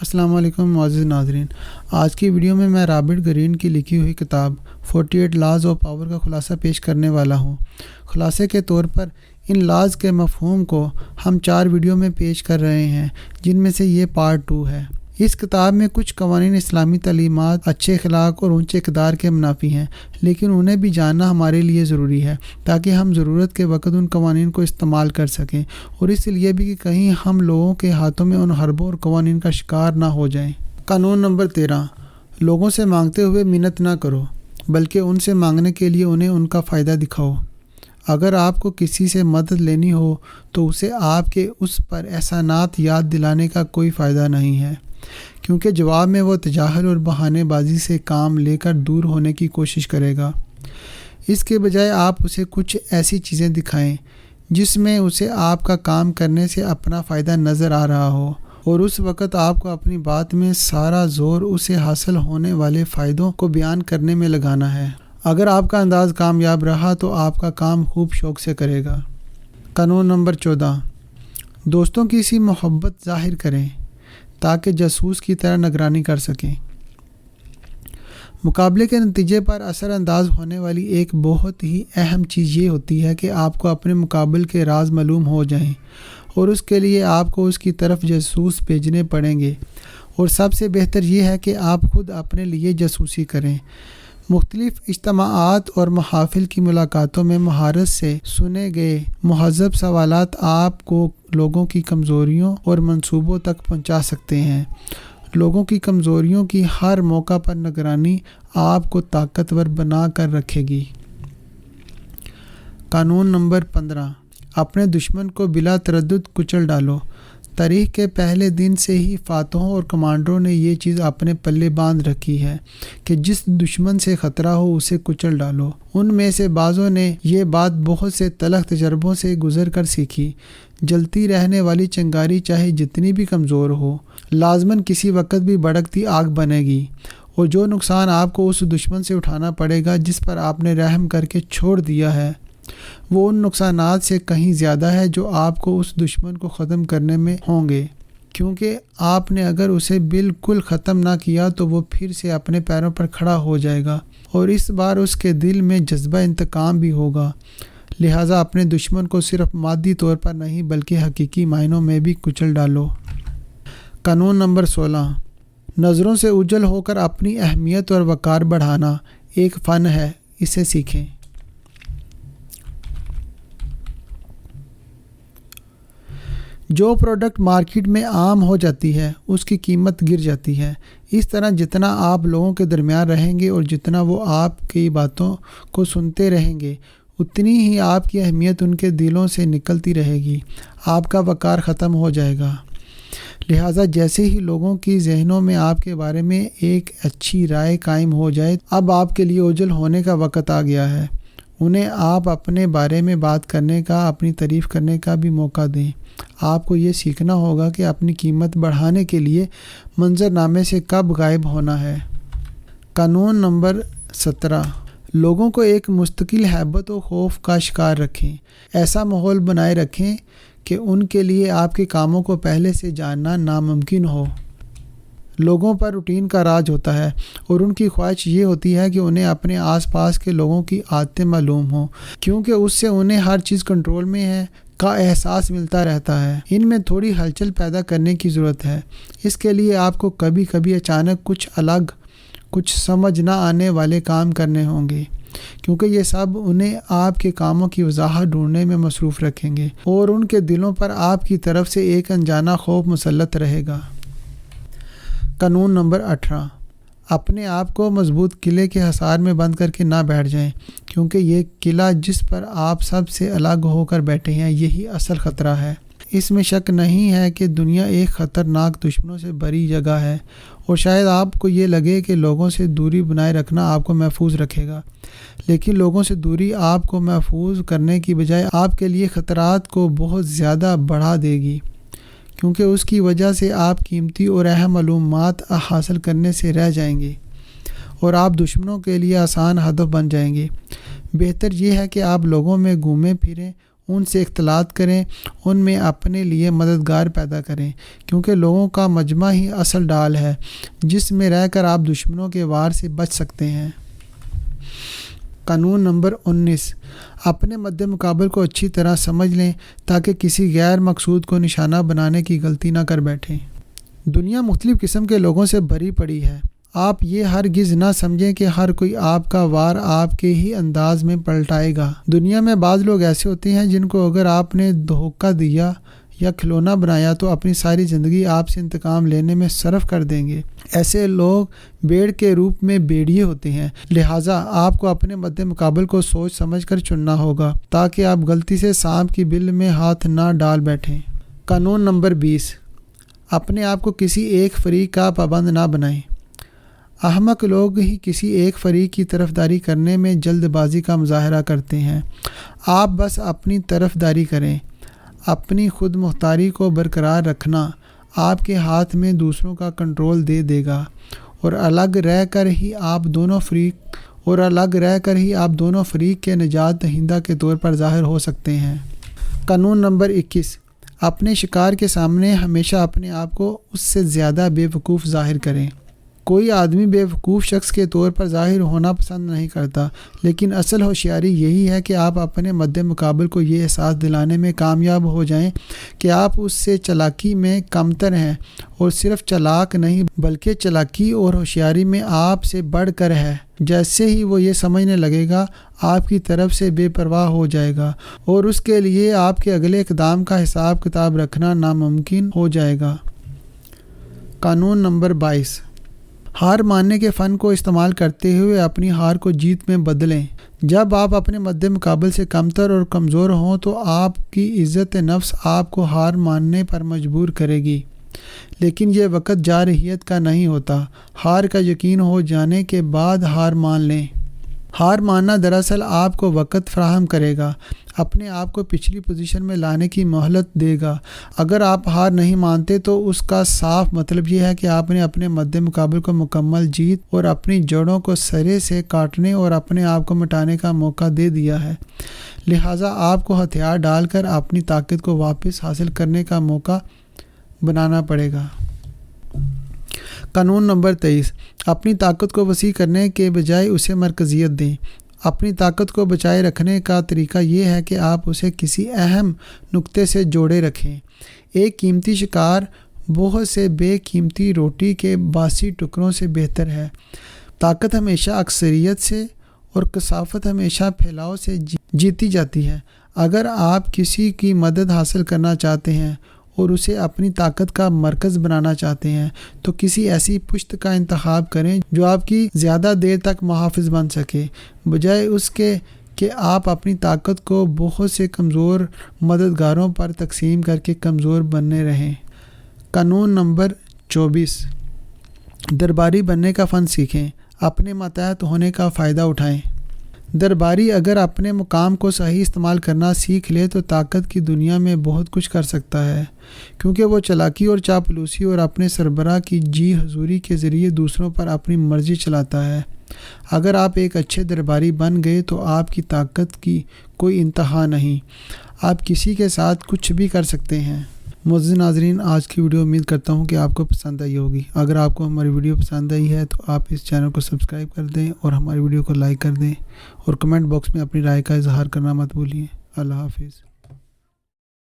السلام علیکم معزز ناظرین، آج کی ویڈیو میں رابرٹ گرین کی لکھی ہوئی کتاب 48 لاز آف پاور کا خلاصہ پیش کرنے والا ہوں۔ خلاصے کے طور پر ان لاز کے مفہوم کو ہم 4 ویڈیو میں پیش کر رہے ہیں، جن میں سے یہ پارٹ 2 ہے۔ اس کتاب میں کچھ قوانین اسلامی تعلیمات اچھے اخلاق اور اونچے اقدار کے منافی ہیں، لیکن انہیں بھی جاننا ہمارے لیے ضروری ہے تاکہ ہم ضرورت کے وقت ان قوانین کو استعمال کر سکیں، اور اس لیے بھی کہ کہیں ہم لوگوں کے ہاتھوں میں ان حربوں اور قوانین کا شکار نہ ہو جائیں۔ قانون نمبر 13، لوگوں سے مانگتے ہوئے منت نہ کرو، بلکہ ان سے مانگنے کے لیے انہیں ان کا فائدہ دکھاؤ۔ اگر آپ کو کسی سے مدد لینی ہو تو اسے آپ کے اس پر احسانات یاد دلانے کا کوئی فائدہ نہیں ہے، کیونکہ جواب میں وہ تجاہل اور بہانے بازی سے کام لے کر دور ہونے کی کوشش کرے گا۔ اس کے بجائے آپ اسے کچھ ایسی چیزیں دکھائیں جس میں اسے آپ کا کام کرنے سے اپنا فائدہ نظر آ رہا ہو، اور اس وقت آپ کو اپنی بات میں سارا زور اسے حاصل ہونے والے فائدوں کو بیان کرنے میں لگانا ہے۔ اگر آپ کا انداز کامیاب رہا تو آپ کا کام خوب شوق سے کرے گا۔ قانون نمبر 14، دوستوں کی سی محبت ظاہر کریں تاکہ جاسوس کی طرح نگرانی کر سکیں۔ مقابلے کے نتیجے پر اثر انداز ہونے والی ایک بہت ہی اہم چیز یہ ہوتی ہے کہ آپ کو اپنے مقابل کے راز معلوم ہو جائیں، اور اس کے لیے آپ کو اس کی طرف جاسوس بھیجنے پڑیں گے، اور سب سے بہتر یہ ہے کہ آپ خود اپنے لیے جاسوسی کریں۔ مختلف اجتماعات اور محافل کی ملاقاتوں میں مہارت سے سنے گئے مہذب سوالات آپ کو لوگوں کی کمزوریوں اور منصوبوں تک پہنچا سکتے ہیں۔ لوگوں کی کمزوریوں کی ہر موقع پر نگرانی آپ کو طاقتور بنا کر رکھے گی۔ قانون نمبر 15، اپنے دشمن کو بلا تردد کچل ڈالو۔ تاریخ کے پہلے دن سے ہی فاتحوں اور کمانڈروں نے یہ چیز اپنے پلے باندھ رکھی ہے کہ جس دشمن سے خطرہ ہو اسے کچل ڈالو۔ ان میں سے بعضوں نے یہ بات بہت سے تلخ تجربوں سے گزر کر سیکھی۔ جلتی رہنے والی چنگاری چاہے جتنی بھی کمزور ہو، لازماً کسی وقت بھی بھڑکتی آگ بنے گی، اور جو نقصان آپ کو اس دشمن سے اٹھانا پڑے گا جس پر آپ نے رحم کر کے چھوڑ دیا ہے، وہ ان نقصانات سے کہیں زیادہ ہے جو آپ کو اس دشمن کو ختم کرنے میں ہوں گے، کیونکہ آپ نے اگر اسے بالکل ختم نہ کیا تو وہ پھر سے اپنے پیروں پر کھڑا ہو جائے گا، اور اس بار اس کے دل میں جذبہ انتقام بھی ہوگا۔ لہٰذا اپنے دشمن کو صرف مادی طور پر نہیں بلکہ حقیقی معنوں میں بھی کچل ڈالو۔ قانون نمبر 16، نظروں سے اوجھل ہو کر اپنی اہمیت اور وقار بڑھانا ایک فن ہے، اسے سیکھیں۔ جو پروڈکٹ مارکیٹ میں عام ہو جاتی ہے اس کی قیمت گر جاتی ہے۔ اس طرح جتنا آپ لوگوں کے درمیان رہیں گے اور جتنا وہ آپ کی باتوں کو سنتے رہیں گے، اتنی ہی آپ کی اہمیت ان کے دلوں سے نکلتی رہے گی، آپ کا وقار ختم ہو جائے گا۔ لہٰذا جیسے ہی لوگوں کی ذہنوں میں آپ کے بارے میں ایک اچھی رائے قائم ہو جائے، اب آپ کے لیے اوجھل ہونے کا وقت آ گیا ہے۔ انہیں آپ اپنے بارے میں بات کرنے کا، اپنی تعریف کرنے کا بھی موقع دیں۔ آپ کو یہ سیکھنا ہوگا کہ اپنی قیمت بڑھانے کے لیے منظرنامے سے کب غائب ہونا ہے۔ قانون نمبر 17، لوگوں کو ایک مستقل ہیبت و خوف کا شکار رکھیں۔ ایسا ماحول بنائے رکھیں کہ ان کے لیے آپ کے کاموں کو پہلے سے جاننا ناممکن ہو۔ لوگوں پر روٹین کا راج ہوتا ہے، اور ان کی خواہش یہ ہوتی ہے کہ انہیں اپنے آس پاس کے لوگوں کی عادتیں معلوم ہوں، کیونکہ اس سے انہیں ہر چیز کنٹرول میں ہے کا احساس ملتا رہتا ہے۔ ان میں تھوڑی ہلچل پیدا کرنے کی ضرورت ہے۔ اس کے لیے آپ کو کبھی کبھی اچانک کچھ الگ، کچھ سمجھ نہ آنے والے کام کرنے ہوں گے، کیونکہ یہ سب انہیں آپ کے کاموں کی وضاحت ڈھونڈنے میں مصروف رکھیں گے، اور ان کے دلوں پر آپ کی طرف سے ایک انجانا خوف مسلط رہے گا۔ قانون نمبر 18، اپنے آپ کو مضبوط قلعے کے حصار میں بند کر کے نہ بیٹھ جائیں، کیونکہ یہ قلعہ جس پر آپ سب سے الگ ہو کر بیٹھے ہیں یہی اصل خطرہ ہے۔ اس میں شک نہیں ہے کہ دنیا ایک خطرناک دشمنوں سے بھری جگہ ہے، اور شاید آپ کو یہ لگے کہ لوگوں سے دوری بنائے رکھنا آپ کو محفوظ رکھے گا، لیکن لوگوں سے دوری آپ کو محفوظ کرنے کی بجائے آپ کے لیے خطرات کو بہت زیادہ بڑھا دے گی، کیونکہ اس کی وجہ سے آپ قیمتی اور اہم معلومات حاصل کرنے سے رہ جائیں گے، اور آپ دشمنوں کے لیے آسان ہدف بن جائیں گے۔ بہتر یہ ہے کہ آپ لوگوں میں گھومیں پھریں ان سے اختلاط کریں، ان میں اپنے لیے مددگار پیدا کریں، کیونکہ لوگوں کا مجمع ہی اصل ڈال ہے جس میں رہ کر آپ دشمنوں کے وار سے بچ سکتے ہیں۔ قانون نمبر 19، اپنے مد مقابل کو اچھی طرح سمجھ لیں تاکہ کسی غیر مقصود کو نشانہ بنانے کی غلطی نہ کر بیٹھیں۔ دنیا مختلف قسم کے لوگوں سے بھری پڑی ہے۔ آپ یہ ہرگز نہ سمجھیں کہ ہر کوئی آپ کا وار آپ کے ہی انداز میں پلٹائے گا۔ دنیا میں بعض لوگ ایسے ہوتے ہیں جن کو اگر آپ نے دھوکہ دیا یا کھلونا بنایا تو اپنی ساری زندگی آپ سے انتقام لینے میں صرف کر دیں گے۔ ایسے لوگ بھیڑ کے روپ میں بھیڑیے ہوتے ہیں، لہٰذا آپ کو اپنے مد مقابل کو سوچ سمجھ کر چننا ہوگا تاکہ آپ غلطی سے سانپ کی بل میں ہاتھ نہ ڈال بیٹھیں۔ قانون نمبر 20، اپنے آپ کو کسی ایک فریق کا پابند نہ بنائیں۔ احمق لوگ ہی کسی ایک فریق کی طرفداری کرنے میں جلد بازی کا مظاہرہ کرتے ہیں۔ آپ بس اپنی طرفداری کریں۔ اپنی خود مختاری کو برقرار رکھنا آپ کے ہاتھ میں دوسروں کا کنٹرول دے دے گا، اور الگ رہ کر ہی آپ دونوں فریق کے نجات دہندہ کے طور پر ظاہر ہو سکتے ہیں۔ قانون نمبر 21، اپنے شکار کے سامنے ہمیشہ اپنے آپ کو اس سے زیادہ بے وقوف ظاہر کریں۔ کوئی آدمی بے وقوف شخص کے طور پر ظاہر ہونا پسند نہیں کرتا، لیکن اصل ہوشیاری یہی ہے کہ آپ اپنے مد مقابل کو یہ احساس دلانے میں کامیاب ہو جائیں کہ آپ اس سے چالاکی میں کمتر ہیں، اور صرف چالاک نہیں بلکہ چالاکی اور ہوشیاری میں آپ سے بڑھ کر ہے۔ جیسے ہی وہ یہ سمجھنے لگے گا، آپ کی طرف سے بے پرواہ ہو جائے گا، اور اس کے لیے آپ کے اگلے اقدام کا حساب کتاب رکھنا ناممکن ہو جائے گا۔ قانون نمبر 22، ہار ماننے کے فن کو استعمال کرتے ہوئے اپنی ہار کو جیت میں بدلیں۔ جب آپ اپنے مد مقابل سے کمتر اور کمزور ہوں تو آپ کی عزت نفس آپ کو ہار ماننے پر مجبور کرے گی، لیکن یہ وقت جارحیت کا نہیں ہوتا۔ ہار کا یقین ہو جانے کے بعد ہار مان لیں۔ ہار ماننا دراصل آپ کو وقت فراہم کرے گا، اپنے آپ کو پچھلی پوزیشن میں لانے کی مہلت دے گا۔ اگر آپ ہار نہیں مانتے تو اس کا صاف مطلب یہ ہے کہ آپ نے اپنے مد مقابل کو مکمل جیت اور اپنی جڑوں کو سرے سے کاٹنے اور اپنے آپ کو مٹانے کا موقع دے دیا ہے، لہٰذا آپ کو ہتھیار ڈال کر اپنی طاقت کو واپس حاصل کرنے کا موقع بنانا پڑے گا۔ قانون نمبر 23، اپنی طاقت کو وسیع کرنے کے بجائے اسے مرکزیت دیں۔ اپنی طاقت کو بچائے رکھنے کا طریقہ یہ ہے کہ آپ اسے کسی اہم نقطے سے جوڑے رکھیں۔ ایک قیمتی شکار بہت سے بے قیمتی روٹی کے باسی ٹکڑوں سے بہتر ہے۔ طاقت ہمیشہ اکثریت سے اور کثافت ہمیشہ پھیلاؤ سے جیتی جاتی ہے۔ اگر آپ کسی کی مدد حاصل کرنا چاہتے ہیں اور اسے اپنی طاقت کا مرکز بنانا چاہتے ہیں تو کسی ایسی پشت کا انتخاب کریں جو آپ کی زیادہ دیر تک محافظ بن سکے، بجائے اس کے کہ آپ اپنی طاقت کو بہت سے کمزور مددگاروں پر تقسیم کر کے کمزور بننے رہیں۔ قانون نمبر 24، درباری بننے کا فن سیکھیں، اپنے ماتحت ہونے کا فائدہ اٹھائیں۔ درباری اگر اپنے مقام کو صحیح استعمال کرنا سیکھ لے تو طاقت کی دنیا میں بہت کچھ کر سکتا ہے، کیونکہ وہ چالاکی اور چاپلوسی اور اپنے سربراہ کی جی حضوری کے ذریعے دوسروں پر اپنی مرضی چلاتا ہے۔ اگر آپ ایک اچھے درباری بن گئے تو آپ کی طاقت کی کوئی انتہا نہیں، آپ کسی کے ساتھ کچھ بھی کر سکتے ہیں۔ معزز ناظرین، آج کی ویڈیو امید کرتا ہوں کہ آپ کو پسند آئی ہوگی۔ اگر آپ کو ہماری ویڈیو پسند آئی ہے تو آپ اس چینل کو سبسکرائب کر دیں اور ہماری ویڈیو کو لائک کر دیں، اور کمنٹ باکس میں اپنی رائے کا اظہار کرنا مت بھولیے۔ اللہ حافظ۔